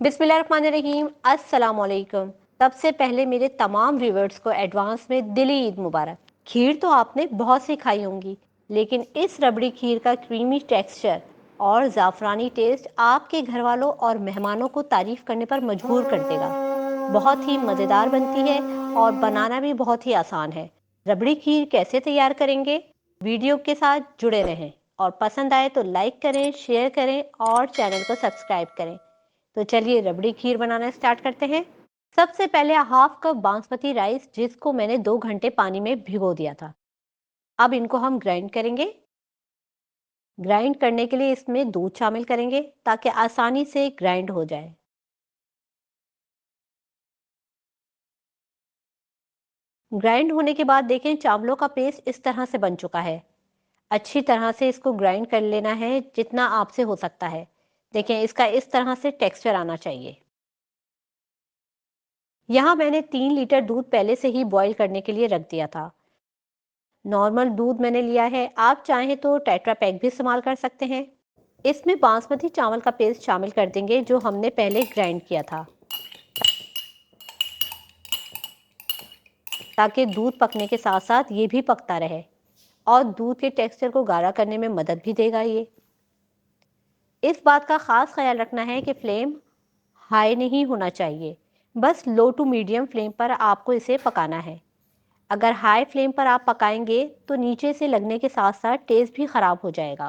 बिस्मिल्लाहिर्रहमानिर्रहीम, अस्सलाम वालेकुम। सबसे पहले मेरे तमाम व्यूवर्स को एडवांस में दिली ईद मुबारक। खीर तो आपने बहुत सी खाई होंगी, लेकिन इस रबड़ी खीर का क्रीमी टेक्सचर और ज़ाफ़रानी टेस्ट आपके घर वालों और मेहमानों को तारीफ़ करने पर मजबूर कर देगा। बहुत ही मज़ेदार बनती है और बनाना भी बहुत ही आसान है। रबड़ी खीर कैसे तैयार करेंगे, वीडियो के साथ जुड़े रहें और पसंद आए तो लाइक करें, शेयर करें और चैनल को सब्सक्राइब करें। तो चलिए रबड़ी खीर बनाना स्टार्ट करते हैं। सबसे पहले हाफ कप बासमती राइस, जिसको मैंने 2 घंटे पानी में भिगो दिया था। अब इनको हम ग्राइंड करेंगे। ग्राइंड करने के लिए इसमें दूध शामिल करेंगे ताकि आसानी से ग्राइंड हो जाए। ग्राइंड होने के बाद देखें, चावलों का पेस्ट इस तरह से बन चुका है। अच्छी तरह से इसको ग्राइंड कर लेना है जितना आपसे हो सकता है। देखें, इसका इस तरह से टेक्सचर आना चाहिए। यहाँ मैंने 3 लीटर दूध पहले से ही बॉईल करने के लिए रख दिया था। नॉर्मल दूध मैंने लिया है, आप चाहें तो टेट्रा पैक भी इस्तेमाल कर सकते हैं। इसमें बासमती चावल का पेस्ट शामिल कर देंगे जो हमने पहले ग्राइंड किया था, ताकि दूध पकने के साथ साथ ये भी पकता रहे और दूध के टेक्सचर को गाढ़ा करने में मदद भी देगा ये। इस बात का खास ख्याल रखना है कि फ्लेम हाई नहीं होना चाहिए, बस लो टू मीडियम फ्लेम पर आपको इसे पकाना है। अगर हाई फ्लेम पर आप पकाएंगे तो नीचे से लगने के साथ साथ टेस्ट भी खराब हो जाएगा।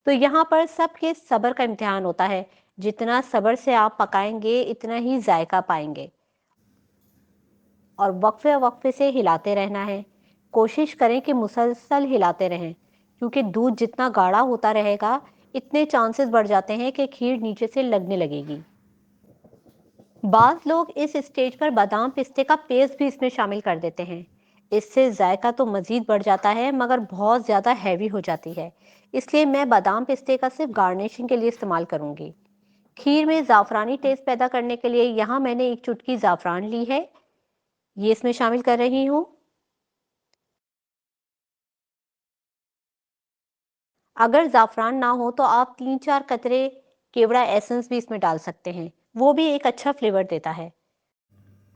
तो यहाँ पर सबके सब्र का इम्तिहान होता है। जितना सब्र से आप पकाएंगे इतना ही जायका पाएंगे। और वक्फे वक्फे से हिलाते रहना है। कोशिश करें कि मुसलसल हिलाते रहें, क्योंकि दूध जितना गाढ़ा होता रहेगा इतने चांसेस बढ़ जाते हैं कि खीर नीचे से लगने लगेगी। बाज़ लोग इस स्टेज पर बादाम पिस्ते का पेस्ट भी इसमें शामिल कर देते हैं। इससे जायका तो मज़ीद बढ़ जाता है, मगर बहुत ज़्यादा हैवी हो जाती है। इसलिए मैं बादाम पिस्ते का सिर्फ गार्निशिंग के लिए इस्तेमाल करूंगी। खीर में ज़ाफ़रानी टेस्ट पैदा करने के लिए यहाँ मैंने एक चुटकी ज़ाफ़रान ली है, ये इसमें शामिल कर रही हूँ। अगर ज़ाफ़रान ना हो तो आप 3-4 कतरे केवड़ा एसेंस भी इसमें डाल सकते हैं, वो भी एक अच्छा फ्लेवर देता है।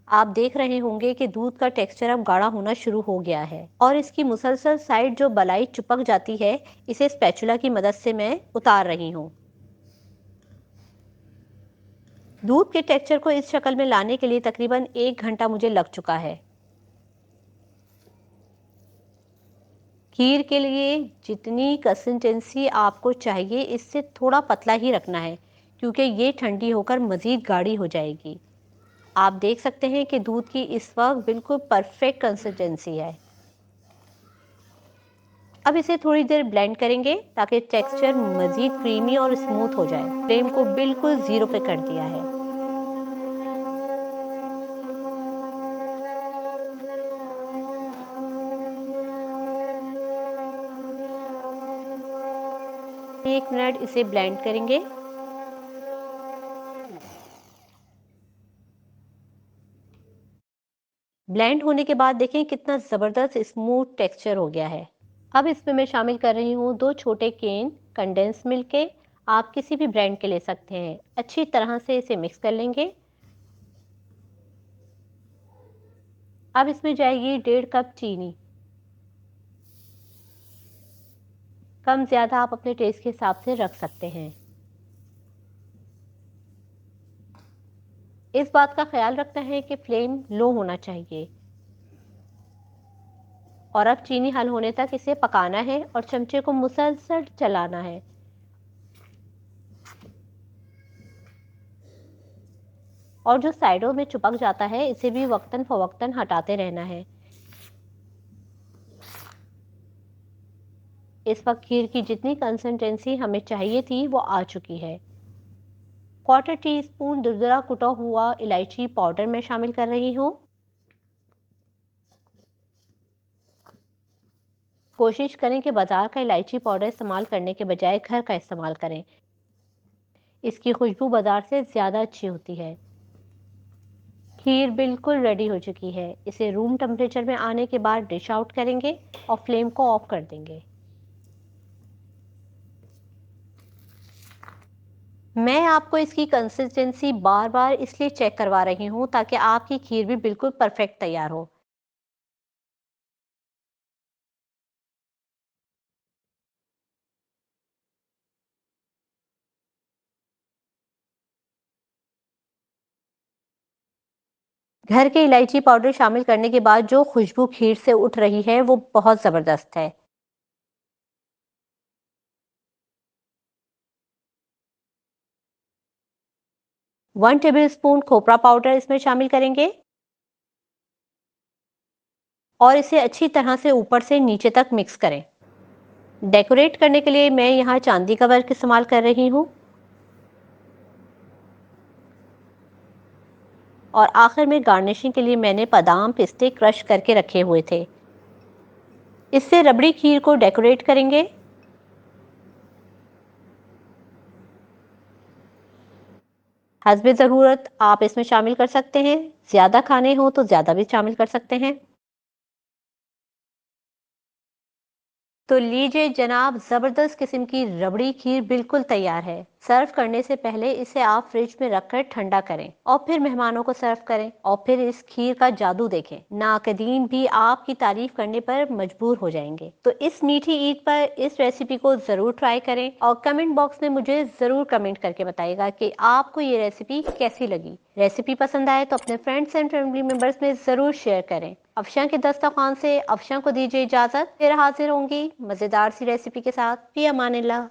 आप देख रहे होंगे कि दूध का टेक्सचर अब गाढ़ा होना शुरू हो गया है और इसकी मुसलसल साइड जो बलाई चिपक जाती है, इसे स्पैचुला की मदद से मैं उतार रही हूँ। दूध के टेक्सचर को इस शक्ल में लाने के लिए तकरीबन 1 घंटा मुझे लग चुका है। खीर के लिए जितनी कंसिस्टेंसी आपको चाहिए इससे थोड़ा पतला ही रखना है, क्योंकि ये ठंडी होकर मज़ीद गाढ़ी हो जाएगी। आप देख सकते हैं कि दूध की इस वक्त बिल्कुल परफेक्ट कंसिस्टेंसी है। अब इसे थोड़ी देर ब्लेंड करेंगे ताकि टेक्सचर मज़ीद क्रीमी और स्मूथ हो जाए। फ्लेम को बिल्कुल ज़ीरो पे कर दिया है। एक मिनट इसे ब्लेंड करेंगे। ब्लेंड होने के बाद देखें कितना ज़बरदस्त स्मूथ टेक्सचर हो गया है। अब इसमें मैं शामिल कर रही हूँ 2 छोटे केन कंडेंस मिल्क के। आप किसी भी ब्रांड के ले सकते हैं। अच्छी तरह से इसे मिक्स कर लेंगे। अब इसमें जाएगी 1.5 कप चीनी। कम ज़्यादा आप अपने टेस्ट के हिसाब से रख सकते हैं। इस बात का ख्याल रखना है कि फ्लेम लो होना चाहिए। और अब चीनी हल होने तक इसे पकाना है और चमचे को मुसलसल चलाना है। और जो साइडों में चिपक जाता है इसे भी वक्तन फवक्तन हटाते रहना है। इस वक्त खीर की जितनी कंसिस्टेंसी हमें चाहिए थी वो आ चुकी है। 1/4 टी स्पून दुरदरा कुटा हुआ इलायची पाउडर मैं शामिल कर रही हूँ। कोशिश करें कि बाजार का इलायची पाउडर इस्तेमाल करने के बजाय घर का इस्तेमाल करें। इसकी खुशबू बाजार से ज़्यादा अच्छी होती है। खीर बिल्कुल रेडी हो चुकी है। इसे रूम टेम्परेचर में आने के बाद डिश आउट करेंगे और फ्लेम को ऑफ कर देंगे। मैं आपको इसकी कंसिस्टेंसी बार-बार इसलिए चेक करवा रही हूँ ताकि आपकी खीर भी बिल्कुल परफेक्ट तैयार हो। घर के इलायची पाउडर शामिल करने के बाद जो खुशबू खीर से उठ रही है वो बहुत ज़बरदस्त है। 1 टेबलस्पून खोपरा पाउडर इसमें शामिल करेंगे और इसे अच्छी तरह से ऊपर से नीचे तक मिक्स करें। डेकोरेट करने के लिए मैं यहाँ चांदी का वर्क इस्तेमाल कर रही हूँ और आखिर में गार्निशिंग के लिए मैंने बादाम पिस्ते क्रश करके रखे हुए थे। इससे रबड़ी खीर को डेकोरेट करेंगे। हस्बे ज़रूरत आप इसमें शामिल कर सकते हैं। ज़्यादा खाने हो तो ज़्यादा भी शामिल कर सकते हैं। तो लीजिए जनाब, ज़बरदस्त किस्म की रबड़ी खीर बिल्कुल तैयार है। सर्व करने से पहले इसे आप फ्रिज में रखकर ठंडा करें और फिर मेहमानों को सर्व करें और फिर इस खीर का जादू देखें। नाकदीन भी आपकी तारीफ करने पर मजबूर हो जाएंगे। तो इस मीठी ईद पर इस रेसिपी को ज़रूर ट्राई करें और कमेंट बॉक्स में मुझे ज़रूर कमेंट करके बताइएगा कि आपको ये रेसिपी कैसी लगी। रेसिपी पसंद आए तो अपने फ्रेंड्स एंड फैमिली मेंबर्स में ज़रूर शेयर करें। अफशा के दस्तरखान से अफशा को दीजिए इजाज़त। फिर हाजिर होंगी मज़ेदार सी रेसिपी के साथ। फी अमानिल्लाह।